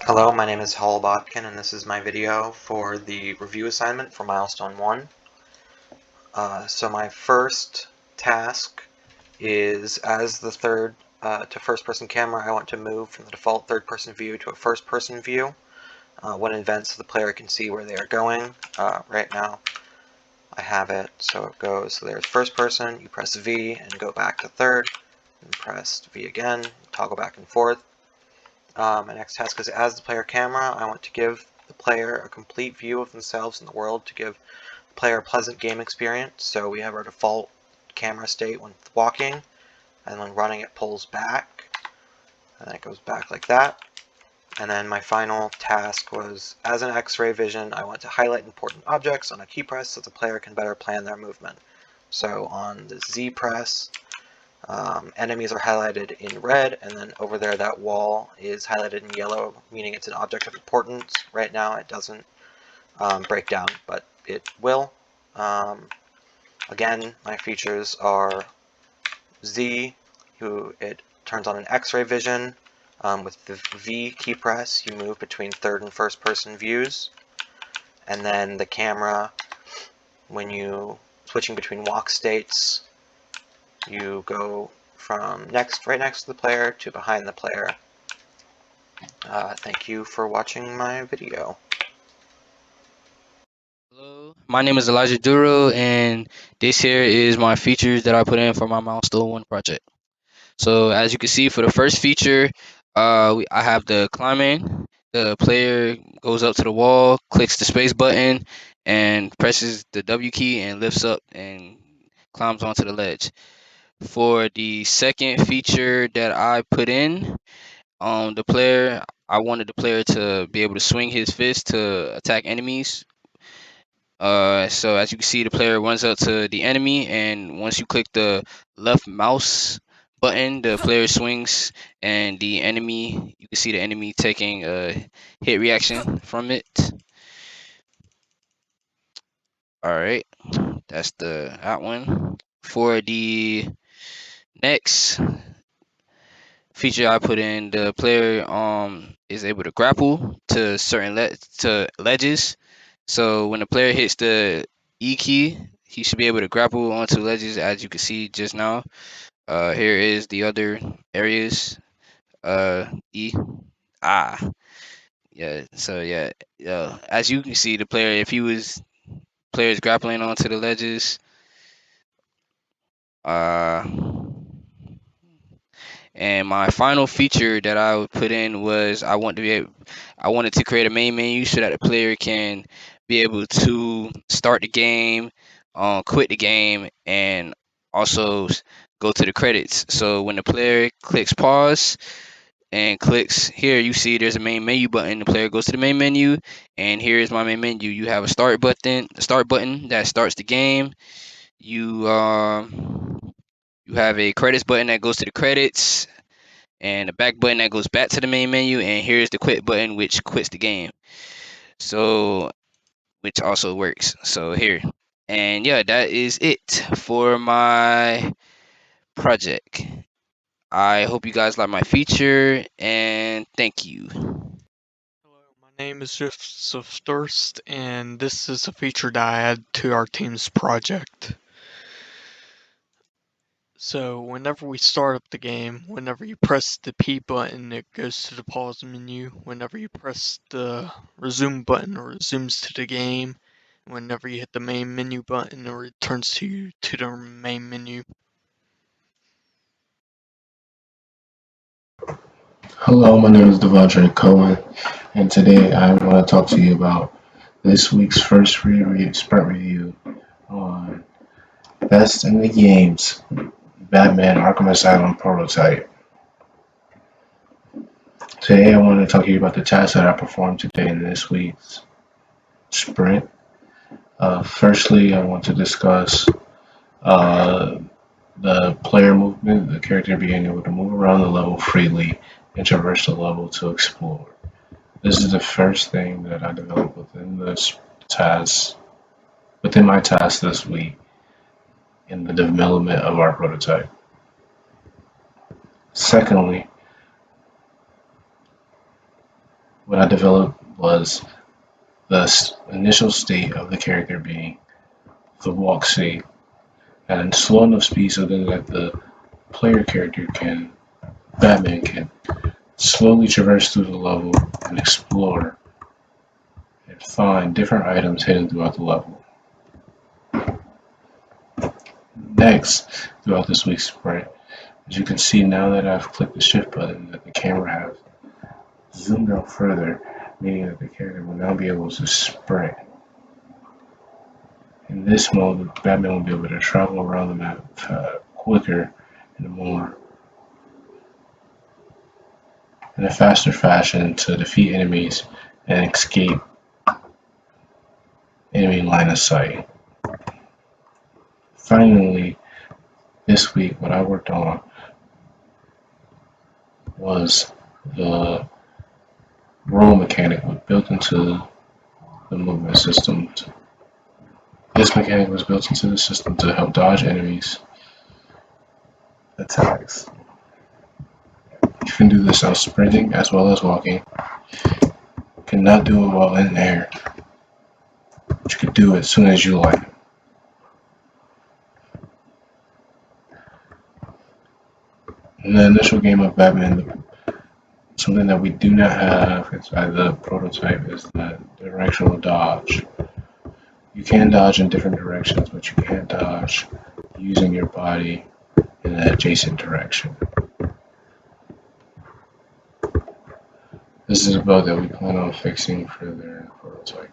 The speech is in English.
Hello, my name is Hall Botkin, and this is my video for the review assignment for Milestone 1. So my first task is, as the third to first-person camera, I want to move from the default third-person view to a first-person view. When in events, the player can see where they are going. Right now, I have it so it goes, so there's first person, you press V and go back to third, and press V again, toggle back and forth. My next task is, as the player camera, I want to give the player a complete view of themselves in the world to give the player a pleasant game experience. So we have our default camera state when walking, and when running it pulls back, and then it goes back like that. And then my final task was, as an X-ray vision, I want to highlight important objects on a key press so the player can better plan their movement. So on the Z press, enemies are highlighted in red, and then over there that wall is highlighted in yellow, meaning it's an object of importance. Right now it doesn't break down, but it will. Again, my features are Z, it turns on an X-ray vision. With the V key press, you move between third and first person views. And then the camera, when you switching between walk states, you go from right next to the player to behind the player. Thank you for watching my video. Hello, my name is Elijah Duro, and this here is my features that I put in for my Milestone 1 project. So as you can see, for the first feature, I have the climbing. The player goes up to the wall, clicks the space button, and presses the W key and lifts up and climbs onto the ledge. For the second feature that I put in, I wanted the player to be able to swing his fist to attack enemies. So as you can see, the player runs up to the enemy, and once you click the left mouse button, the player swings, and you can see the enemy taking a hit reaction from it. All right, that's that one. For the next feature I put in, the player is able to grapple to to ledges. So when the player hits the E key, he should be able to grapple onto ledges, as you can see just now. Here is the other areas. E, ah, yeah. So yeah, as you can see, the player, if he was players grappling onto the ledges, uh, and my final feature that I would put in was I wanted to create a main menu so that the player can be able to start the game, quit the game, and also go to the credits. So when the player clicks pause and clicks here, you see there's a main menu button. The player goes to the main menu, and here is my main menu. You have a start button that starts the game. You have a credits button that goes to the credits, and a back button that goes back to the main menu, and here's the quit button, which quits the game. So which also works. So here. And yeah, that is it for my project. I hope you guys like my feature, and thank you. Hello, my name is Joseph Durst, and this is a feature that I add to our team's project. So whenever we start up the game, whenever you press the P button, it goes to the pause menu. Whenever you press the resume button, it resumes to the game. Whenever you hit the main menu button, it returns to the main menu. Hello, my name is Devondre Cohen, and today I want to talk to you about this week's first sprint review on Best in the Games Batman Arkham Asylum prototype. Today I want to talk to you about the tasks that I performed today in this week's sprint. Firstly, I want to discuss uh, the player movement, the character being able to move around the level freely and traverse the level to explore. This is the first thing that I developed within my task this week in the development of our prototype. Secondly, what I developed was the initial state of the character being the walk state at a slow enough speed so that the player character Batman can slowly traverse through the level and explore and find different items hidden throughout the level. Next, throughout this week's sprint, as you can see now that I've clicked the shift button, that the camera has zoomed out further, meaning that the character will now be able to sprint. In this mode, Batman will be able to travel around the map quicker and more in a faster fashion to defeat enemies and escape enemy line of sight. Finally, this week, what I worked on was the roll mechanic built into the movement system. This mechanic was built into the system to help dodge enemies' attacks. You can do this on sprinting as well as walking. You cannot do it while in air, but you can do it as soon as you land. In the initial game of Batman, something that we do not have inside the prototype is that directional dodge. You can dodge in different directions, but you can't dodge using your body in an adjacent direction. This is a bug that we plan on fixing further in the prototype.